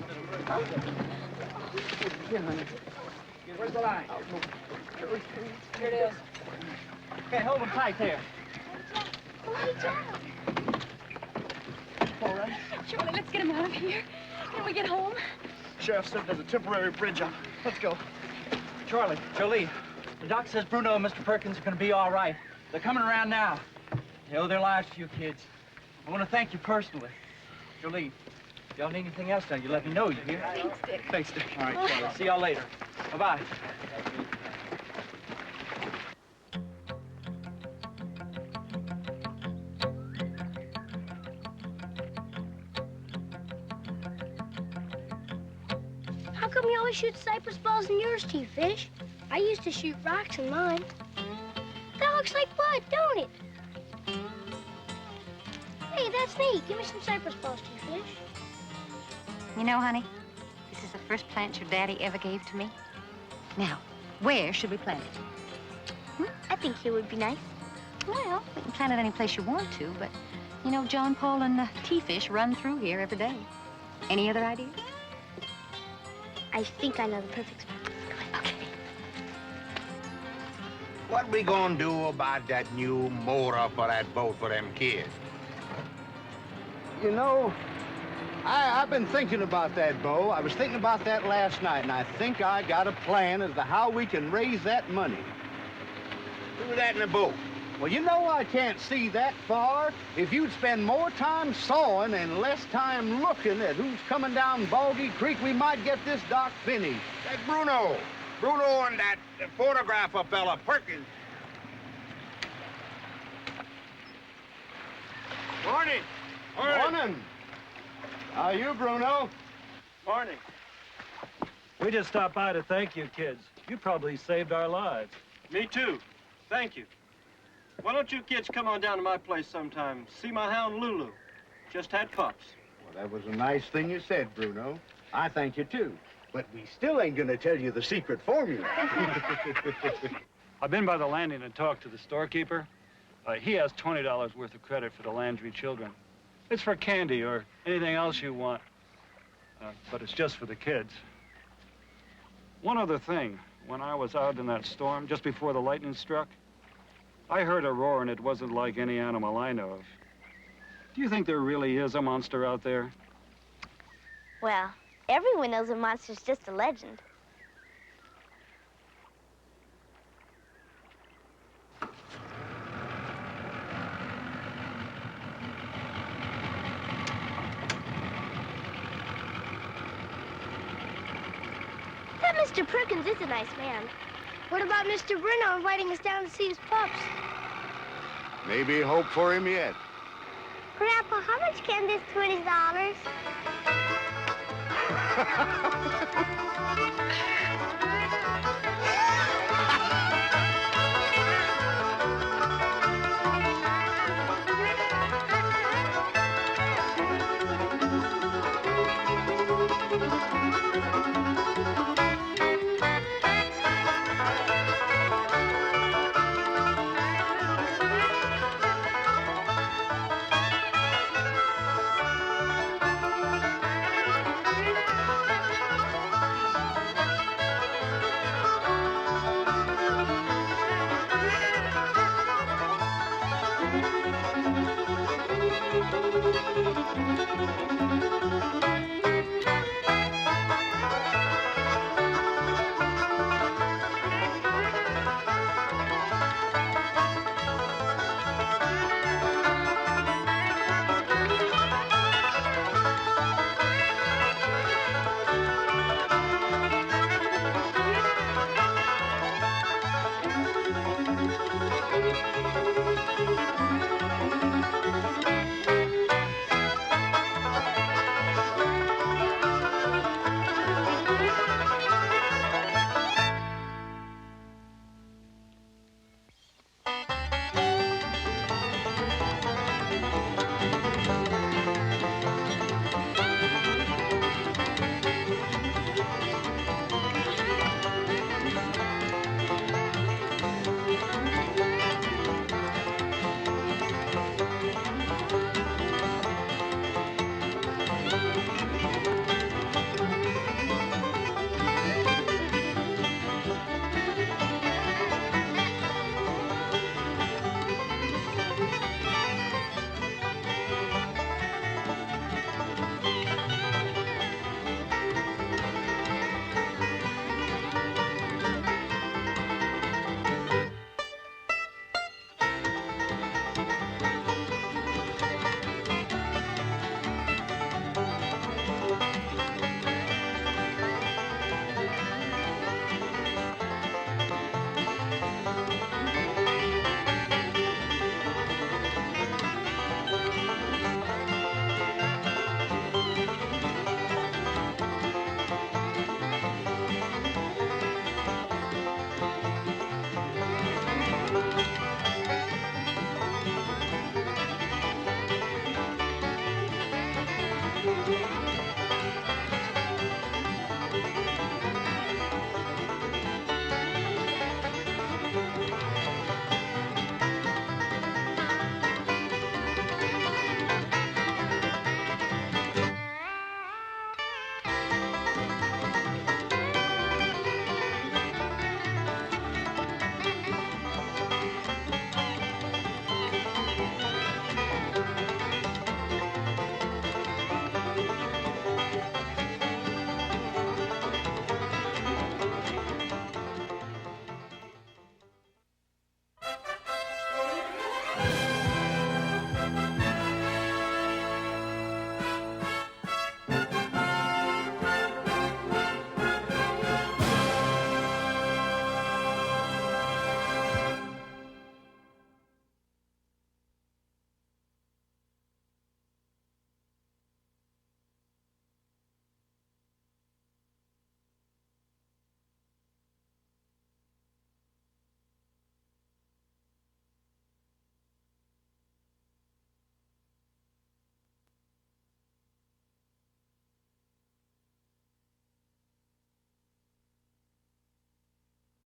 Where's the line? Here it is. Okay, hold them tight there. All right. Charlie, let's get him out of here. Can we get home? Sheriff said there's a temporary bridge up. Let's go. Charlie, Jolie, the doc says Bruno and Mr. Perkins are going to be all right. They're coming around now. They owe their lives to you kids. I want to thank you personally. Jolie, if y'all need anything else now, you let me know, you hear? Thanks, Dick. Thanks, Dick. All right, Charlie. See y'all later. Bye-bye. How come you always shoot cypress balls in yours, T-Fish? I used to shoot rocks in mine. That looks like mud, don't it? Hey, that's neat. Give me some cypress balls, T-Fish. You know, honey, this is the first plant your daddy ever gave to me. Now, where should we plant it? I think here would be nice. Well, we can plant it any place you want to, but, you know, John Paul and the T-Fish run through here every day. Any other ideas? I think I know the perfect spot. Okay. What we gonna do about that new motor for that boat for them kids? You know, I've been thinking about that, Bo. I was thinking about that last night, and I think I got a plan as to how we can raise that money. Do that in the boat. Well, you know I can't see that far. If you'd spend more time sawing and less time looking at who's coming down Boggy Creek, we might get this dock finished. That's Bruno. Bruno and that photographer fella, Perkins. Morning. Morning. How are you, Bruno? Morning. We just stopped by to thank you, kids. You probably saved our lives. Me too. Thank you. Why don't you kids come on down to my place sometime? See my hound, Lulu. Just had pups. Well, that was a nice thing you said, Bruno. I thank you, too. But we still ain't gonna tell you the secret formula. I've been by the landing and talked to the storekeeper. He has $20 worth of credit for the Landry children. It's for candy or anything else you want. But it's just for the kids. One other thing. When I was out in that storm, just before the lightning struck, I heard a roar, and it wasn't like any animal I know of. Do you think there really is a monster out there? Well, everyone knows a monster's just a legend. That Mr. Perkins is a nice man. What about Mr. Bruno inviting us down to see his pups? Maybe hope for him yet. Grandpa, how much can this $20?